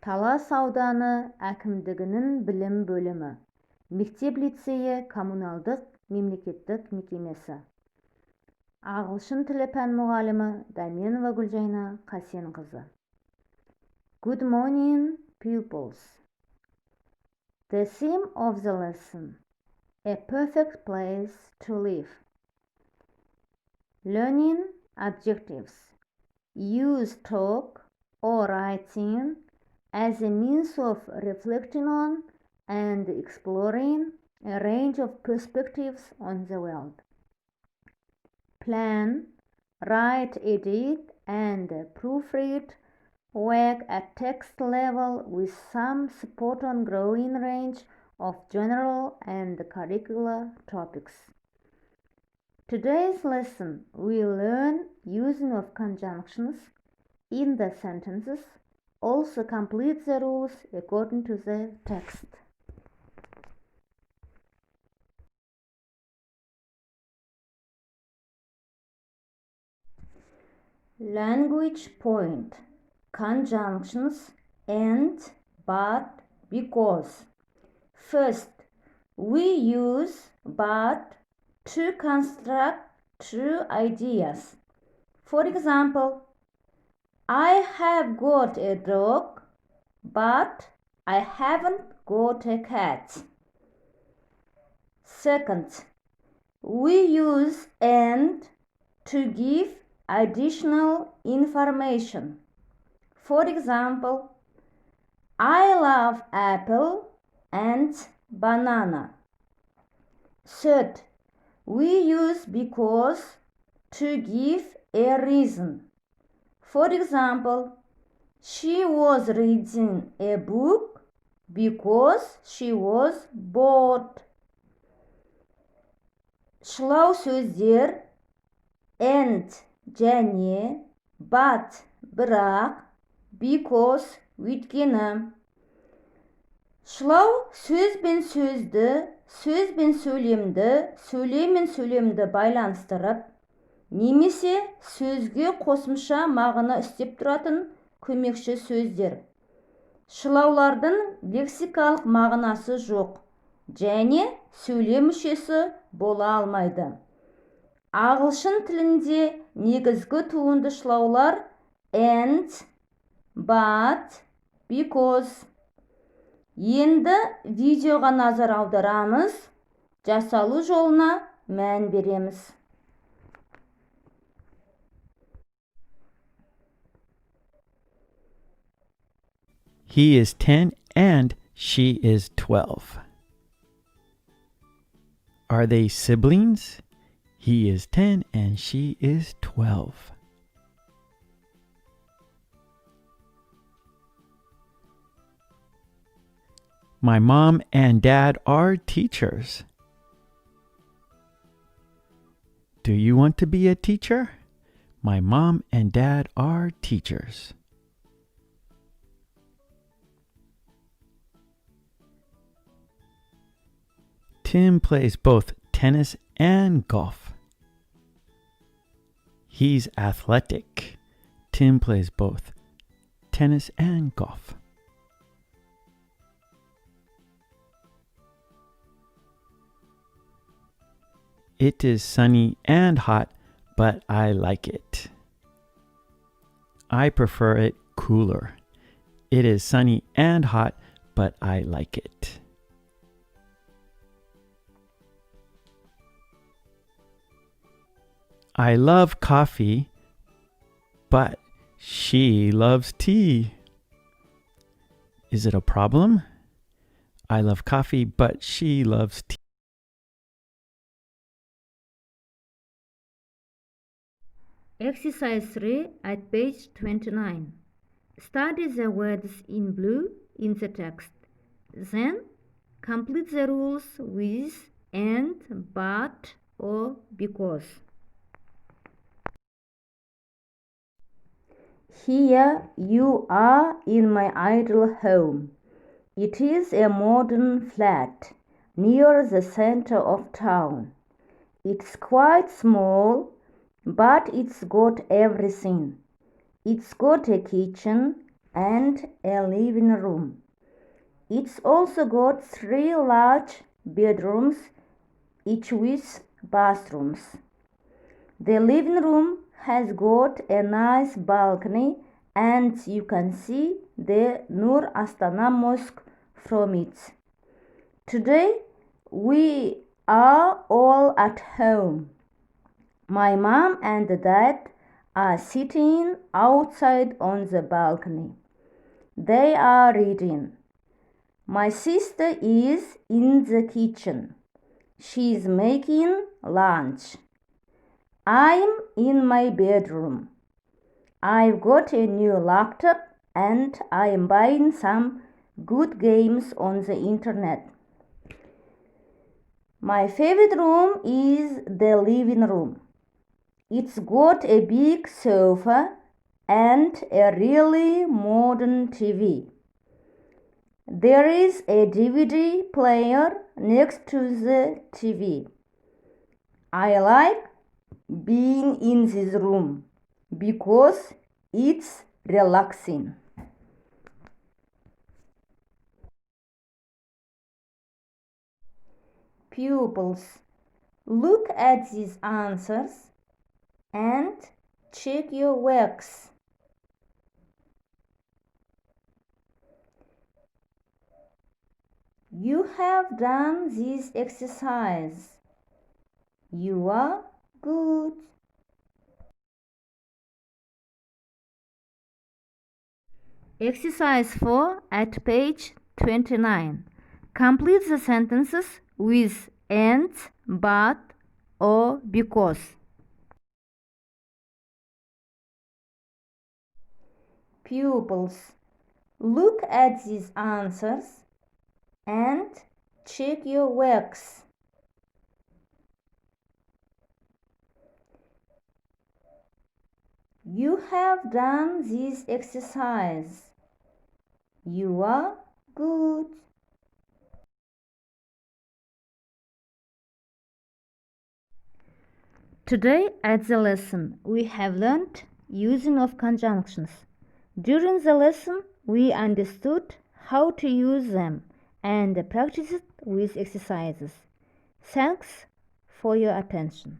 Талас ауданы әкімдігінің білім бөлімі, мектеп-лицейі коммуналдық мемлекеттік мекемесі. Ағылшын тілі пән мұғалімі Дәменова Гүлжайна Қасенқызы. Good morning, pupils. The theme of the lesson: a perfect place to live. Learning objectives: use talk or writing as a means of reflecting on and exploring a range of perspectives on the world. Plan, write, edit, and proofread work at text level with some support on growing range of general and curricular topics. Today's lesson will learn using of conjunctions in the sentences. Also complete the rules according to the text. Language point: conjunctions and, but, because. First, we use but to construct true ideas. For example, I have got a dog, but I haven't got a cat. Second, we use and to give additional information. For example, I love apple and banana. Third, we use because to give a reason. For example, she was reading a book because she was bored. Шылау сөздер and және, but бірақ, because өйткені. Шылау сөз бен сөзді, сөз бен сөйлемді, сөйлем мен сөйлемді байланыстырып, немесе сөзге қосымша мағына істеп тұратын көмекші сөздер. Шылаулардың лексикалық мағынасы жоқ және сөйлем мүшесі бола алмайды. Ағылшын тілінде негізгі туынды шылаулар and, but, because. Енді видеоға назар аударамыз, жасалу жолына мән береміз. He is 10 and she is 12. Are they siblings? He is 10 and she is 12. My mom and dad are teachers. Do you want to be a teacher? My mom and dad are teachers. Tim plays both tennis and golf. He's athletic. Tim plays both tennis and golf. It is sunny and hot, but I like it. I prefer it cooler. It is sunny and hot, but I like it. I love coffee, but she loves tea. Is it a problem? I love coffee, but she loves tea. Exercise 3 at page 29. Study the words in blue in the text. Then complete the rules with and, but, or because. Here you are in my ideal home. It is a modern flat near the center of town. It's quite small, but it's got everything. It's got a kitchen and a living room. It's also got 3 large bedrooms, each with bathrooms. The living room has got a nice balcony and you can see the Nur Astana Mosque from it. Today we are all at home. My mom and dad are sitting outside on the balcony. They are reading. My sister is in the kitchen. She's making lunch. I'm in my bedroom. I've got a new laptop and I'm buying some good games on the internet. My favorite room is the living room. It's got a big sofa and a really modern TV. There is a DVD player next to the TV. I like being in this room because it's relaxing. Pupils, look at these answers and check your works. You have done this exercise. You are good. Exercise 4 at page 29. Complete the sentences with and, but, or because. Pupils, look at these answers and check your works. You have done this exercise. You are good. Today at the lesson we have learned using of conjunctions. During the lesson we understood how to use them and practiced with exercises. Thanks for your attention.